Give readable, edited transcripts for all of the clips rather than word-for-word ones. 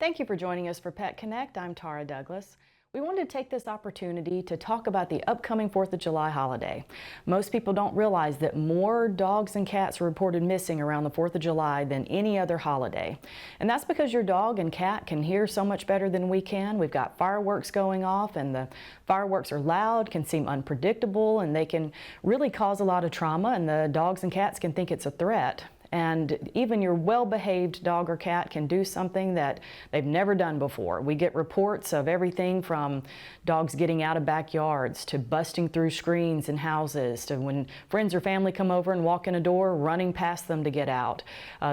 Thank you for joining us for Pet Connect. I'm Tara Douglas. We wanted to take this opportunity to talk about the upcoming 4th of July holiday. Most people don't realize that more dogs and cats are reported missing around the 4th of July than any other holiday. And that's because your dog and cat can hear so much better than we can. We've got fireworks going off, and the fireworks are loud, can seem unpredictable, and they can really cause a lot of trauma, and the dogs and cats can think it's a threat. And even your well-behaved dog or cat can do something that they've never done before. We get reports of everything from dogs getting out of backyards to busting through screens in houses to when friends or family come over and walk in a door, running past them to get out.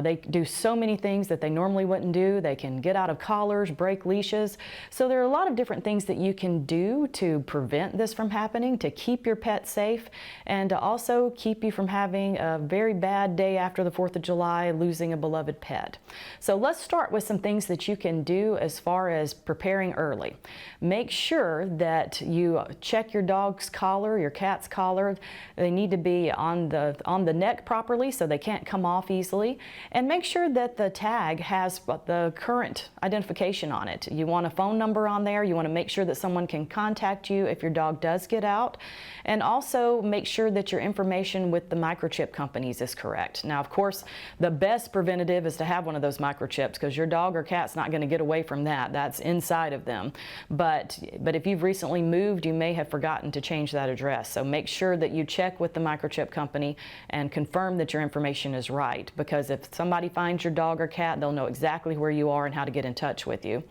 They do so many things that they normally wouldn't do. They can get out of collars, break leashes. So there are a lot of different things that you can do to prevent this from happening, to keep your pet safe, and to also keep you from having a very bad day after the 4th of July, losing a beloved pet. So let's start with some things that you can do as far as preparing early. Make sure that you check your dog's collar, your cat's collar. They need to be on the neck properly so they can't come off easily. And make sure that the tag has the current identification on it. You want a phone number on there. You want to make sure that someone can contact you if your dog does get out. And also make sure that your information with the microchip companies is correct. Now, of course, the best preventative is to have one of those microchips, because your dog or cat's not going to get away from that. That's inside of them. But if you've recently moved, you may have forgotten to change that address. So make sure that you check with the microchip company and confirm that your information is right, because if somebody finds your dog or cat, they'll know exactly where you are and how to get in touch with you.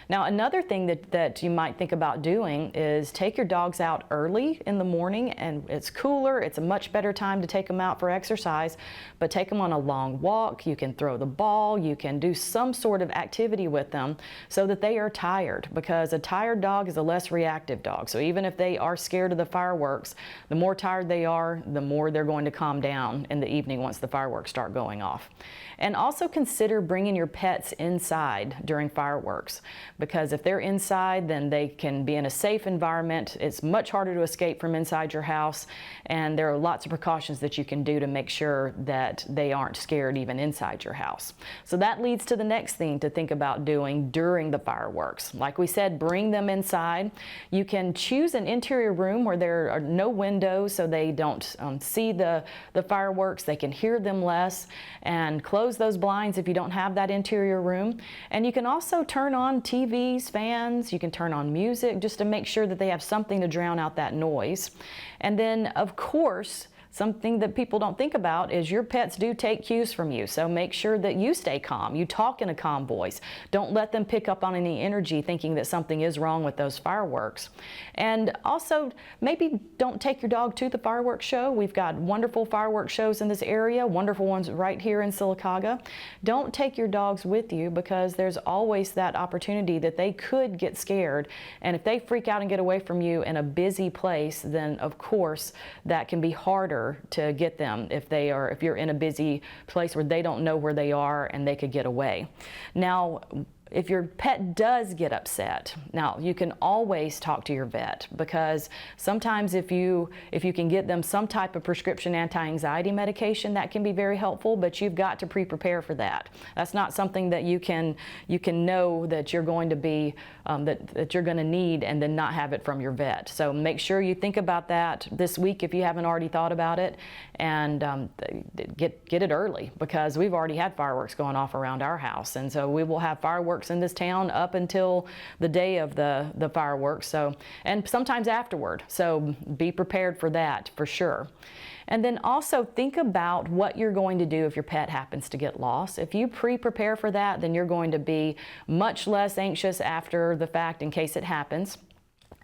Now, another thing that you might think about doing is take your dogs out early in the morning, and it's cooler. It's a much better time to take them out for exercise, but take them on a long walk. You can throw the ball. You can do some sort of activity with them so that they are tired, because a tired dog is a less reactive dog. So even if they are scared of the fireworks, the more tired they are, the more they're going to calm down in the evening once the fireworks start going off. And also consider bringing your pets inside during fireworks, because if they're inside, then they can be in a safe environment. It's much harder to escape from inside your house, and there are lots of precautions that you can do to make sure that they aren't scared even inside your house. So that leads to the next thing to think about doing during the fireworks. Like we said, bring them inside. You can choose an interior room where there are no windows so they don't see the fireworks. They can hear them less, and close those blinds if you don't have that interior room. And you can also turn on TVs, fans. You can turn on music just to make sure that they have something to drown out that noise. And then, of course, something that people don't think about is your pets do take cues from you. So make sure that you stay calm. You talk in a calm voice. Don't let them pick up on any energy thinking that something is wrong with those fireworks. And also, maybe don't take your dog to the fireworks show. We've got wonderful fireworks shows in this area, wonderful ones right here in Sylacauga. Don't take your dogs with you, because there's always that opportunity that they could get scared. And if they freak out and get away from you in a busy place, then of course that can be harder to get them if you're in a busy place where they don't know where they are and they could get away. Now, if your pet does get upset, now you can always talk to your vet, because sometimes if you can get them some type of prescription anti-anxiety medication, that can be very helpful, but you've got to pre-prepare for that. That's not something that you can know that you're going to be that you're going to need and then not have it from your vet. So make sure you think about that this week if you haven't already thought about it, and get it early, because we've already had fireworks going off around our house, and so we will have fireworks in this town up until the day of the fireworks, so, and sometimes afterward. So be prepared for that for sure. And then also think about what you're going to do if your pet happens to get lost. If you pre-prepare for that, then you're going to be much less anxious after the fact in case it happens.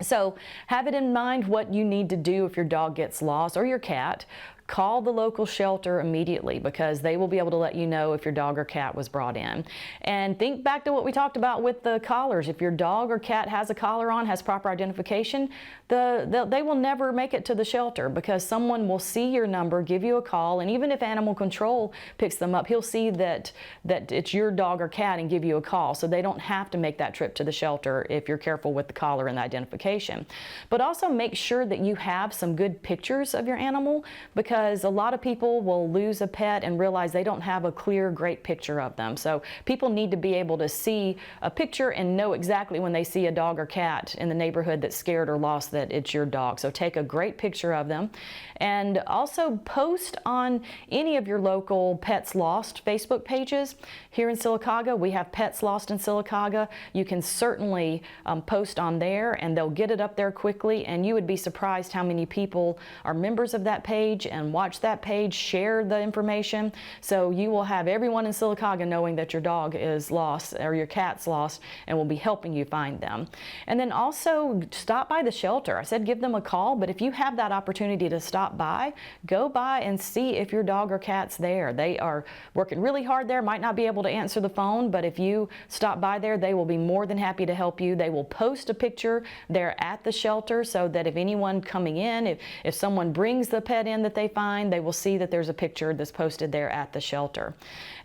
So have it in mind what you need to do if your dog gets lost, or your cat. Call the local shelter immediately, because they will be able to let you know if your dog or cat was brought in. And think back to what we talked about with the collars. If your dog or cat has a collar on, has proper identification, they will never make it to the shelter, because someone will see your number, give you a call, and even if animal control picks them up, he'll see that it's your dog or cat and give you a call. So they don't have to make that trip to the shelter if you're careful with the collar and the identification. But also make sure that you have some good pictures of your animal, because because a lot of people will lose a pet and realize they don't have a clear, great picture of them. So people need to be able to see a picture and know exactly when they see a dog or cat in the neighborhood that's scared or lost that it's your dog. So take a great picture of them, and also post on any of your local Pets Lost Facebook pages. Here in Sylacauga, we have Pets Lost in Sylacauga. You can certainly post on there, and they'll get it up there quickly, and you would be surprised how many people are members of that page and watch that page, share the information. So you will have everyone in Sylacauga knowing that your dog is lost or your cat's lost, and will be helping you find them. And then also stop by the shelter. I said give them a call, but if you have that opportunity to stop by, go by and see if your dog or cat's there. They are working really hard there, might not be able to answer the phone, but if you stop by there, they will be more than happy to help you. They will post a picture there at the shelter so that if anyone coming in, if someone brings the pet in that they find, they will see that there's a picture that's posted there at the shelter.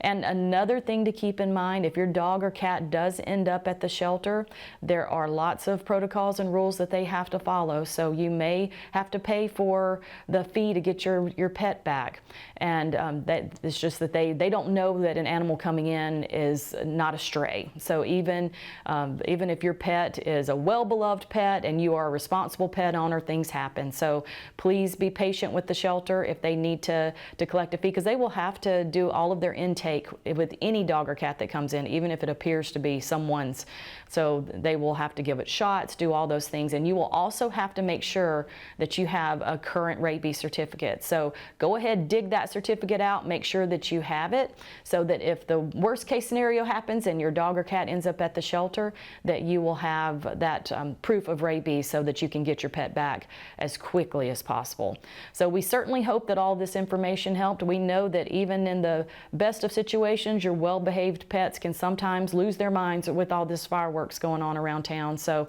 And another thing to keep in mind, if your dog or cat does end up at the shelter, there are lots of protocols and rules that they have to follow. So you may have to pay for the fee to get your pet back. And that it's just that they don't know that an animal coming in is not a stray. So even if your pet is a well-beloved pet and you are a responsible pet owner, things happen. So please be patient with the shelter if they need to collect a fee, because they will have to do all of their intake with any dog or cat that comes in, even if it appears to be someone's. So they will have to give it shots, do all those things, and you will also have to make sure that you have a current rabies certificate. So go ahead, dig that certificate out, make sure that you have it, so that if the worst case scenario happens and your dog or cat ends up at the shelter, that you will have that proof of rabies so that you can get your pet back as quickly as possible. So we certainly hope that all this information helped. We know that even in the best of situations, your well-behaved pets can sometimes lose their minds with all this fireworks going on around town. So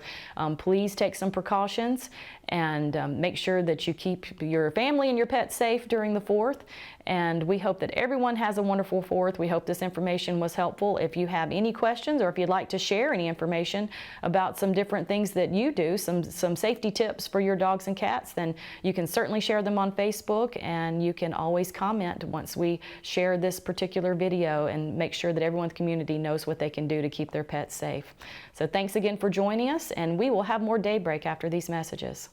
please take some precautions and make sure that you keep your family and your pets safe during the 4th. And we hope that everyone has a wonderful 4th. We hope this information was helpful. If you have any questions, or if you'd like to share any information about some different things that you do, some safety tips for your dogs and cats, then you can certainly share them on Facebook, and you can always comment once we share this particular video and make sure that everyone in the community knows what they can do to keep their pets safe. So thanks again for joining us, and we will have more Daybreak after these messages.